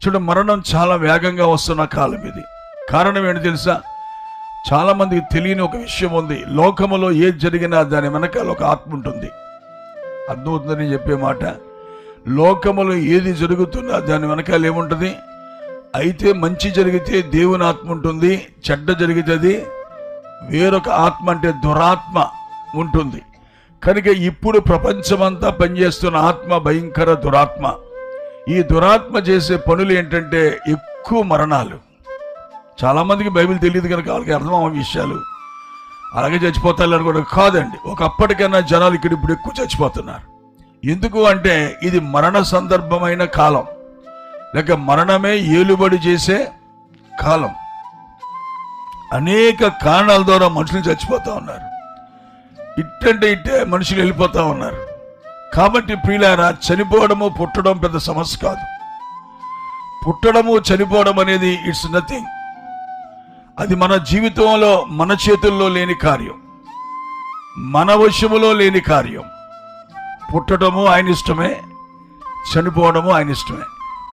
చూడ, మరణం చాలా వేగంగా వస్తున్న కాలం ఇది. కారణం ఏంటి తెలుసా? చాలా మందికి తెలియని ఒక విషయం ఉంది. లోకములో ఏది జరిగినా దాని వెనకాల ఒక ఆత్మ ఉంటుంది. అర్థమవుతుందని చెప్పే మాట. లోకములో ఏది జరుగుతున్నా దాని వెనకాల ఏముంటుంది? అయితే మంచి జరిగితే దేవుని ఆత్మ ఉంటుంది, చెడ్డ జరిగితే అది వేరొక ఆత్మ, అంటే దురాత్మ ఉంటుంది. కనుక ఇప్పుడు ప్రపంచమంతా పనిచేస్తున్న ఆత్మ భయంకర దురాత్మ. ఈ దురాత్మ చేసే పనులు ఏంటంటే ఎక్కువ మరణాలు. చాలామందికి బైబిల్ తెలియదు కనుక వాళ్ళకి అర్థమయ్యే విషయాలు. అలాగే చచ్చిపోతారు కూడా కాదండి. ఒకప్పటికైనా జనాలు ఇక్కడ ఇప్పుడు ఎక్కువ చచ్చిపోతున్నారు. ఎందుకు అంటే ఇది మరణ సందర్భమైన కాలం, లేక మరణమే ఏలుబడి చేసే కాలం. అనేక కారణాల ద్వారా మనుషులు చచ్చిపోతూ ఉన్నారు. ఇట్టంటే ఇట్టే మనుషులు వెళ్ళిపోతూ ఉన్నారు. కాబట్టి ప్రియులారా, చనిపోవడము పుట్టడం పెద్ద సమస్య కాదు. పుట్టడము చనిపోవడం అనేది ఇట్స్ నథింగ్. అది మన జీవితంలో మన చేతుల్లో లేని కార్యం, మన వశములో లేని కార్యం. పుట్టడము ఆయన ఇష్టమే, చనిపోవడము ఆయన ఇష్టమే.